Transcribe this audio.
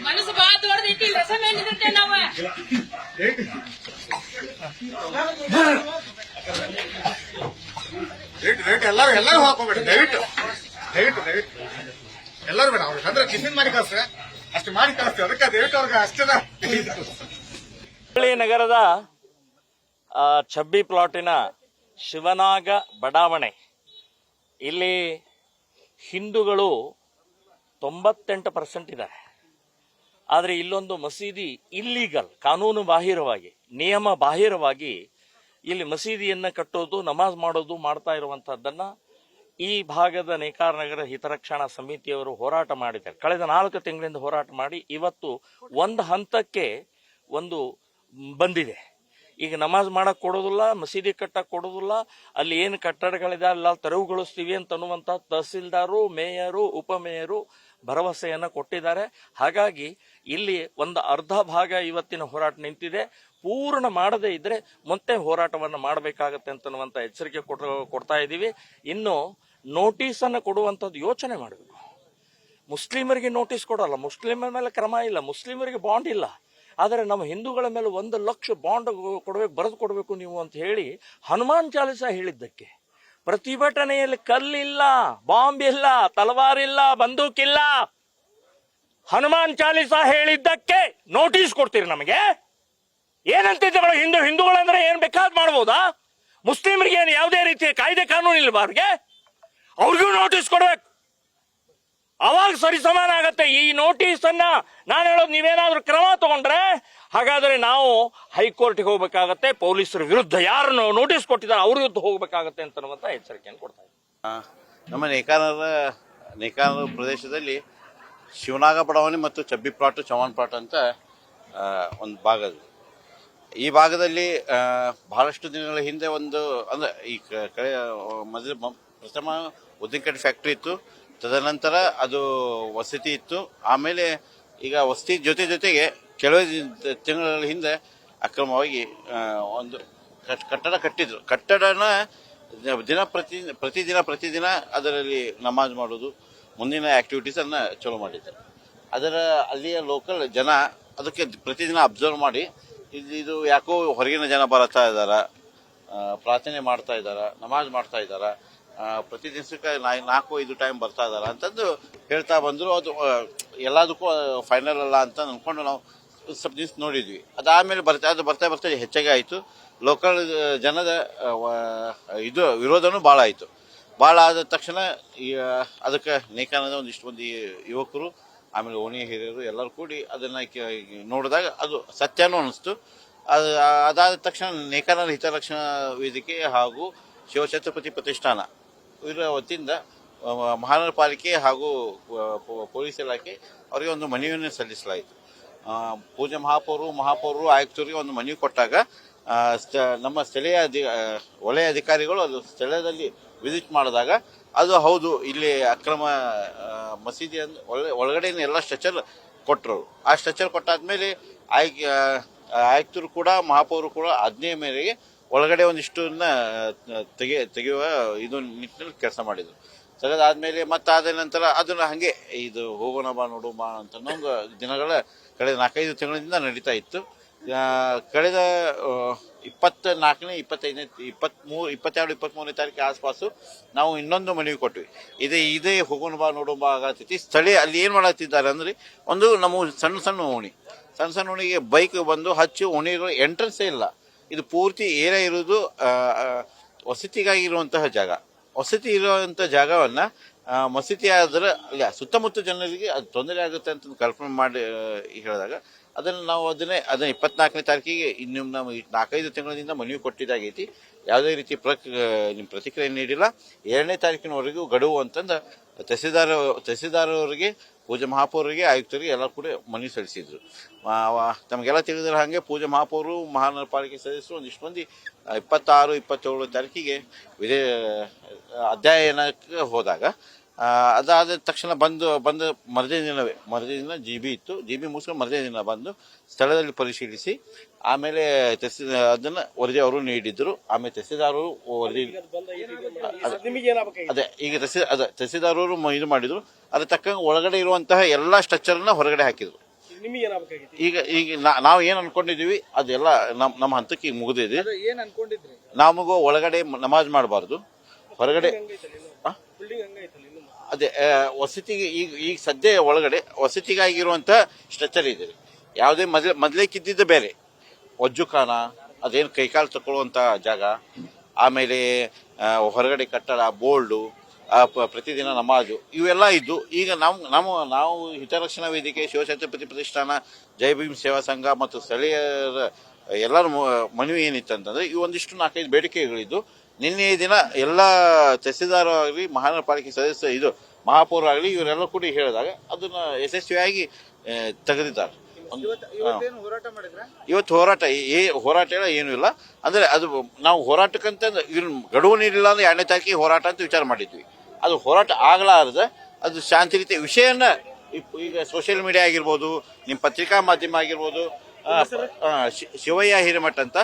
ಮನಸ್ಸು ಬಾಳ ದೊಡ್ಡದೈತಿ ರಸಮೇನ್ ಇರುತ್ತೆ ನಾವು ಎಲ್ಲರೂ ಹಾಕೋಬೇಡಿ ದಯವಿಟ್ಟು ಎಲ್ಲರೂ ಬೇಡ ಅವ್ರಿಗೆ ಅಂದ್ರೆ ಟಿಫಿನ್ ಮಾಡಿ ಕಳಿಸ್ರೆ ಅಷ್ಟು ಮಾಡಿ ಕಳಿಸ್ತೀವಿ ಅದಕ್ಕೆ ದಯವಿಟ್ಟು ಅವ್ರಿಗೆ ಅಷ್ಟೇ. ಹುಬ್ಬಳ್ಳಿ ನಗರದ ಛಬ್ಬಿ ಪ್ಲಾಟಿನ ಶಿವನಾಗ ಬಡಾವಣೆ ಇಲ್ಲಿ ಹಿಂದೂಗಳು 98% ಇದ್ದಾರೆ. ಆದರೆ ಇಲ್ಲೊಂದು ಮಸೀದಿ ಇಲ್ಲೀಗಲ್, ಕಾನೂನು ಬಾಹಿರವಾಗಿ, ನಿಯಮ ಬಾಹಿರವಾಗಿ ಇಲ್ಲಿ ಮಸೀದಿಯನ್ನ ಕಟ್ಟೋದು, ನಮಾಜ್ ಮಾಡೋದು ಮಾಡ್ತಾ ಇರುವಂತಹದ್ದನ್ನ ಈ ಭಾಗದ ನೇಕಾರ ನಗರ ಹಿತರಕ್ಷಣಾ ಸಮಿತಿಯವರು ಹೋರಾಟ ಮಾಡಿದ್ದಾರೆ. ಕಳೆದ 4 ತಿಂಗಳಿಂದ ಹೋರಾಟ ಮಾಡಿ ಇವತ್ತು ಒಂದು ಹಂತಕ್ಕೆ ಬಂದಿದೆ. ಈಗ ನಮಾಜ್ ಮಾಡಕ್ ಕೊಡೋದಿಲ್ಲ, ಮಸೀದಿ ಕಟ್ಟಕ್ ಕೊಡೋದಿಲ್ಲ, ಅಲ್ಲಿ ಏನು ಕಟ್ಟಡಗಳಿದೆ ಅಲ್ಲ ತೆರವುಗೊಳಿಸ್ತೀವಿ ಅಂತ ಅನ್ನುವಂತ ತಹಸೀಲ್ದಾರು, ಮೇಯರು, ಉಪಮೇಯರು ಭರವಸೆಯನ್ನ ಕೊಟ್ಟಿದ್ದಾರೆ. ಹಾಗಾಗಿ ಇಲ್ಲಿ ಒಂದು ಅರ್ಧ ಭಾಗ ಇವತ್ತಿನ ಹೋರಾಟ ನಿಂತಿದೆ. ಪೂರ್ಣ ಮಾಡದೇ ಇದ್ರೆ ಮತ್ತೆ ಹೋರಾಟವನ್ನ ಮಾಡಬೇಕಾಗತ್ತೆ ಅಂತನ್ನುವಂತ ಎಚ್ಚರಿಕೆ ಕೊಡ್ತಾ ಇದ್ದೀವಿ. ಇನ್ನು ನೋಟಿಸ್ ಅನ್ನ ಕೊಡುವಂತದ್ದು ಯೋಚನೆ ಮಾಡಬೇಕು. ಮುಸ್ಲಿಮರಿಗೆ ನೋಟಿಸ್ ಕೊಡಲ್ಲ, ಮುಸ್ಲಿಮರ ಮೇಲೆ ಕ್ರಮ ಇಲ್ಲ, ಮುಸ್ಲಿಮರಿಗೆ ಬಾಂಡ್ ಇಲ್ಲ. ಆದರೆ ನಮ್ಮ ಹಿಂದೂಗಳ ಮೇಲೆ 1 ಲಕ್ಷ ಬಾಂಡ್ ಕೊಡಬೇಕು, ಬರೆದು ಕೊಡಬೇಕು ನೀವು ಅಂತ ಹೇಳಿ ಹನುಮಾನ್ ಚಾಲಿಸ ಹೇಳಿದ್ದಕ್ಕೆ ಪ್ರತಿಭಟನೆಯಲ್ಲಿ ಕಲ್ಲಿಲ್ಲ, ಬಾಂಬ್ ಇಲ್ಲ, ತಲವಾರಿಲ್ಲ, ಬಂದೂಕಿಲ್ಲ, ಹನುಮಾನ್ ಚಾಲಿಸ ಹೇಳಿದ್ದಕ್ಕೆ ನೋಟಿಸ್ ಕೊಡ್ತೀರಿ ನಮಗೆ? ಏನಂತಿದ್ದಗಳು? ಹಿಂದೂಗಳಂದ್ರೆ ಏನ್ ಬೇಕಾದ್ ಮಾಡ್ಬೋದಾ? ಮುಸ್ಲಿಮರಿಗೆ ಏನು ಯಾವುದೇ ರೀತಿಯ ಕಾಯ್ದೆ ಕಾನೂನು ಇಲ್ವಾ? ಅವ್ರಿಗೂ ನೋಟಿಸ್ ಕೊಡ್ಬೇಕು, ಅವಾಗ ಸರಿ ಸಮಾನ ಆಗತ್ತೆ. ಈ ನೋಟಿಸ್ ಅನ್ನ ನಾನು ಹೇಳೋದು, ನೀವೇನಾದ್ರೂ ಕ್ರಮ ತಗೊಂಡ್ರೆ ಹಾಗಾದ್ರೆ ನಾವು ಹೈಕೋರ್ಟ್ಗೆ ಹೋಗ್ಬೇಕಾಗತ್ತೆ, ಪೊಲೀಸರ ವಿರುದ್ಧ ಯಾರನ್ನು ನೋಟಿಸ್ ಕೊಟ್ಟಿದ್ದಾರೆ ಅವ್ರ ವಿರುದ್ಧ ಹೋಗ್ಬೇಕಾಗತ್ತೆ ಅಂತ ಎಚ್ಚರಿಕೆಯನ್ನು ಕೊಡ್ತಾ ಇದ್ದೀವಿ. ನಮ್ಮ ನೇಕಾರ ಪ್ರದೇಶದಲ್ಲಿ ಶಿವನಾಗ ಬಡಾವಣೆ ಮತ್ತು ಚಬ್ಬಿ ಪ್ಲಾಟ್, ಚವಾನ್ ಪ್ಲಾಟ್ ಅಂತ ಒಂದು ಭಾಗ. ಈ ಭಾಗದಲ್ಲಿ ಬಹಳಷ್ಟು ದಿನಗಳ ಹಿಂದೆ ಅಂದ್ರೆ ಈ ಪ್ರಥಮ ಉದ್ದಿನಕಡ್ಡಿ ಫ್ಯಾಕ್ಟ್ರಿ ಇತ್ತು. ತದನಂತರ ಅದು ವಸತಿ ಇತ್ತು. ಆಮೇಲೆ ಈಗ ವಸತಿ ಜೊತೆಗೆ ಕೆಲವೇ ತಿಂಗಳ ಹಿಂದೆ ಅಕ್ರಮವಾಗಿ ಒಂದು ಕಟ್ಟಡ ಕಟ್ಟಿದ್ರು. ಕಟ್ಟಡನ ಪ್ರತಿದಿನ ಅದರಲ್ಲಿ ನಮಾಜ್ ಮಾಡೋದು, ಮುಂದಿನ ಆಕ್ಟಿವಿಟೀಸ್ ಅನ್ನ ಚಲೋ ಮಾಡಿದ್ದಾರೆ. ಅಲ್ಲಿಯ ಲೋಕಲ್ ಜನ ಅದಕ್ಕೆ ಪ್ರತಿದಿನ ಅಬ್ಸರ್ವ್ ಮಾಡಿ ಇದು ಯಾಕೋ ಹೊರಗಿನ ಜನ ಬರ್ತಾ ಇದ್ದಾರ, ಪ್ರಾರ್ಥನೆ ಮಾಡ್ತಾ ಇದ್ದಾರ, ನಮಾಜ್ ಮಾಡ್ತಾ ಇದ್ದಾರ, ಪ್ರತಿ ದಿವಸಕ್ಕೆ 4-5 ಟೈಮ್ ಬರ್ತಾ ಇದಾರ ಅಂತಂದು ಹೇಳ್ತಾ ಬಂದ್ರು. ಅದು ಎಲ್ಲದಕ್ಕೂ ಫೈನಲ್ ಅಲ್ಲ ಅಂತ ಅನ್ಕೊಂಡು ನಾವು ಸ್ವಲ್ಪ ದಿವಸ ನೋಡಿದ್ವಿ. ಅದಾದ್ಮೇಲೆ ಬರ್ತಾ ಹೆಚ್ಚಾಗಿ ಆಯಿತು. ಲೋಕಲ್ ಜನದ ವಿರೋಧನೂ ಭಾಳ ಆಯಿತು. ಭಾಳ ಆದ ತಕ್ಷಣ ಅದಕ್ಕೆ ನೇಕಾನದ ಒಂದಿಷ್ಟು ಮಂದಿ ಯುವಕರು, ಆಮೇಲೆ ಓಣಿ ಹಿರಿಯರು ಎಲ್ಲರೂ ಕೂಡಿ ಅದನ್ನ ನೋಡಿದಾಗ ಅದು ಸತ್ಯನೂ ಅನಿಸ್ತು. ಅದಾದ ತಕ್ಷಣ ನೇಕಾನದ ಹಿತರಕ್ಷಣಾ ವೇದಿಕೆ ಹಾಗೂ ಶಿವಛತ್ರಪತಿ ಪ್ರತಿಷ್ಠಾನ ಇವರ ವತಿಯಿಂದ ಮಹಾನಗರ ಪಾಲಿಕೆ ಹಾಗೂ ಪೊಲೀಸ್ ಇಲಾಖೆ ಅವರಿಗೆ ಒಂದು ಮನವಿಯನ್ನು ಸಲ್ಲಿಸಲಾಯಿತು. ಪೂಜೆ ಮಹಾಪೌರರು ಆಯುಕ್ತರಿಗೆ ಒಂದು ಮನವಿ ಕೊಟ್ಟಾಗ ನಮ್ಮ ಸ್ಥಳೀಯ ವಲಯ ಅಧಿಕಾರಿಗಳು ಅದು ಸ್ಥಳದಲ್ಲಿ ವಿಸಿಟ್ ಮಾಡಿದಾಗ ಅದು ಹೌದು, ಇಲ್ಲಿ ಅಕ್ರಮ ಮಸೀದಿ ಒಳಗಡೆ ಎಲ್ಲ ಸ್ಟ್ರಕ್ಚರ್ ಕೊಟ್ಟರು. ಆ ಸ್ಟ್ರಕ್ಚರ್ ಕೊಟ್ಟಾದ್ಮೇಲೆ ಆಯುಕ್ತರು ಕೂಡ ಮಹಾಪೌರರು ಕೂಡ ಆಜ್ಞೆಯ ಮೇರೆಗೆ ಒಳಗಡೆ ಒಂದಿಷ್ಟನ್ನ ತೆಗೆಯುವ ಇದು ನಿಟ್ಟಿನಲ್ಲಿ ಕೆಲಸ ಮಾಡಿದ್ರು. ತೆಗೆದಾದ್ಮೇಲೆ ಮತ್ತಾದ ನಂತರ ಅದನ್ನ ಹಂಗೆ ಇದು ಹೋಗೋಣ ಬಾ ನೋಡು ಬಾ ಅಂತ ದಿನಗಳ ಕಳೆದ 4-5 ತಿಂಗಳಿಂದ ನಡೀತಾ ಇತ್ತು. ಕಳೆದ 24ನೇ 25ನೇ 22-23ನೇ ತಾರೀಕು ಆಸ್ಪಾಸು ನಾವು ಇನ್ನೊಂದು ಮನವಿ ಕೊಟ್ವಿ. ಇದೇ ಹೋಗೋಣ ಬಾ ನೋಡು ಬಾ ಆಗತೈತಿ. ಸ್ಥಳೀಯ ಅಲ್ಲಿ ಏನ್ ಮಾಡತ್ತಿದ್ದಾರೆ ಅಂದ್ರೆ, ಒಂದು ನಮ್ಮ ಸಣ್ಣ ಓಣಿಗೆ ಬೈಕ್ ಬಂದು ಹಚ್ಚಿ ಓಣಿಗಳು ಎಂಟ್ರೆನ್ಸೇ ಇಲ್ಲ. ಇದು ಪೂರ್ತಿ ಏರಿಯಾ ಇರುವುದು ವಸತಿಗಾಗಿ ಇರುವಂತಹ ಜಾಗ. ವಸತಿ ಇರುವಂತಹ ಜಾಗವನ್ನ ಮಸೀದಿ ಆದ್ರೆ ಅಲ್ಲಿ ಸುತ್ತಮುತ್ತ ಜನರಿಗೆ ಅದು ತೊಂದರೆ ಆಗುತ್ತೆ ಅಂತ ಕಲ್ಪನೆ ಮಾಡಿ ಹೇಳಿದಾಗ ಅದನ್ನ 24ನೇ ತಾರೀಕಿಗೆ ಇನ್ನು ನಾವು 4-5 ತಿಂಗಳಿಂದ ಮನವಿ ಕೊಟ್ಟಿದ್ದಾಗೈತಿ. ಯಾವುದೇ ರೀತಿ ನಿಮ್ಮ ಪ್ರತಿಕ್ರಿಯೆ ನೀಡಿಲ್ಲ. 2ನೇ ತಾರೀಕಿನವರೆಗೂ ಗಡುವು ಅಂತಂದ ತಹಸೀಲ್ದಾರ್ ಅವರಿಗೆ, ಪೂಜೆ ಮಹಾಪೌರರಿಗೆ, ಆಯುಕ್ತರಿಗೆ ಎಲ್ಲ ಕೂಡ ಮನವಿ ಸಲ್ಲಿಸಿದ್ರು. ತಮಗೆಲ್ಲ ತಿಳಿದ್ರೆ ಹಾಗೆ ಪೂಜೆ ಮಹಾಪೌರರು, ಮಹಾನಗರ ಪಾಲಿಕೆ ಸದಸ್ಯರು ಒಂದಿಷ್ಟು ಮಂದಿ 26-27 ತಾರೀಕಿಗೆ ಅಧ್ಯಯನಕ್ಕೆ ಹೋದಾಗ ಅದಾದ ತಕ್ಷಣ ಬಂದ ಮರದೇ ದಿನ GB ಇತ್ತು. GB ಮುಗಿಸ್ಕೊಂಡು ಮರದೇ ದಿನ ಬಂದು ಸ್ಥಳದಲ್ಲಿ ಪರಿಶೀಲಿಸಿ ಆಮೇಲೆ ಅದನ್ನ ವರದಿ ಅವರು ನೀಡಿದ್ರು. ಆಮೇಲೆ ತಹಸೀಲ್ದಾರರು ವರದಿ ಅದೇ ಈಗ ತಹಸೀಲ್ದಾರರು ಇದು ಮಾಡಿದ್ರು. ಅದ್ರ ತಕ್ಕಂಗೆ ಒಳಗಡೆ ಇರುವಂತಹ ಎಲ್ಲಾ ಸ್ಟ್ರಕ್ಚರ್ನ ಹೊರಗಡೆ ಹಾಕಿದ್ರು. ಈಗ ನಾವು ಏನ್ ಅನ್ಕೊಂಡಿದೀವಿ ಅದೆಲ್ಲ ನಮ್ಮ ಹಂತಕ್ಕೆ ಈಗ ಮುಗಿದಿದೆ. ನಮಗೂ ಒಳಗಡೆ ನಮಾಜ್ ಮಾಡಬಾರ್ದು, ಹೊರಗಡೆ ಅದೇ ವಸತಿಗೆ ಈಗ ಸದ್ಯ ಒಳಗಡೆ ವಸತಿಗಾಗಿರುವಂತ ಸ್ಟ್ರಕ್ಚರ್ ಇದೆ. ಯಾವುದೇ ಮೊದಲೇಕಿದ್ದಿದ್ದು ಬೇರೆ ವಜ್ಜುಖಾನ, ಅದೇನು ಕೈಕಾಲು ತಕೊಳ್ಳುವಂತ ಜಾಗ, ಆಮೇಲೆ ಹೊರಗಡೆ ಕಟ್ಟಡ, ಬೋಲ್ಡು, ಪ್ರತಿದಿನ ನಮಾಜು ಇವೆಲ್ಲ ಇದ್ದು ಈಗ ನಾವು ಹಿತರಕ್ಷಣಾ ವೇದಿಕೆ, ಶಿವಛತ್ರಪತಿ ಪ್ರತಿಷ್ಠಾನ, ಜೈ ಭೀಮ್ ಸೇವಾ ಸಂಘ ಮತ್ತು ಸ್ಥಳೀಯರ ಎಲ್ಲರ ಮನವಿ ಏನಿತ್ತಂತಂದ್ರೆ ಈ ಒಂದಿಷ್ಟು 4-5 ಬೇಡಿಕೆಗಳಿದ್ದು ನಿನ್ನೆ ದಿನ ಎಲ್ಲ ತಹಸೀಲ್ದಾರ್ ಆಗಲಿ, ಮಹಾನಗರ ಪಾಲಿಕೆ ಸದಸ್ಯ ಮಹಾಪೌರ ಆಗಲಿ ಇವರೆಲ್ಲ ಕೂಡ ಹೇಳಿದಾಗ ಅದನ್ನ ಯಶಸ್ವಿಯಾಗಿ ತೆಗೆದಿದ್ದಾರೆ. ಇವತ್ತು ಹೋರಾಟ ಏನೂ ಇಲ್ಲ. ಅಂದ್ರೆ ಅದು ನಾವು ಹೋರಾಟಕ್ಕಂತ ಗಡುವು ನೀಡಿಲ್ಲ ಅಂದ್ರೆ 2ನೇ ತಾರೀಕಿಗೆ ಹೋರಾಟ ಅಂತ ವಿಚಾರ ಮಾಡಿದ್ವಿ. ಅದು ಹೋರಾಟ ಆಗಲಾರದೆ ಅದು ಶಾಂತಿ ರೀತಿಯ ವಿಷಯನ ಈಗ ಸೋಷಿಯಲ್ ಮೀಡಿಯಾ ಆಗಿರ್ಬೋದು, ನಿಮ್ಮ ಪತ್ರಿಕಾ ಮಾಧ್ಯಮ ಆಗಿರ್ಬೋದು, ಶಿವಯ್ಯ ಹಿರೇಮಠ ಅಂತ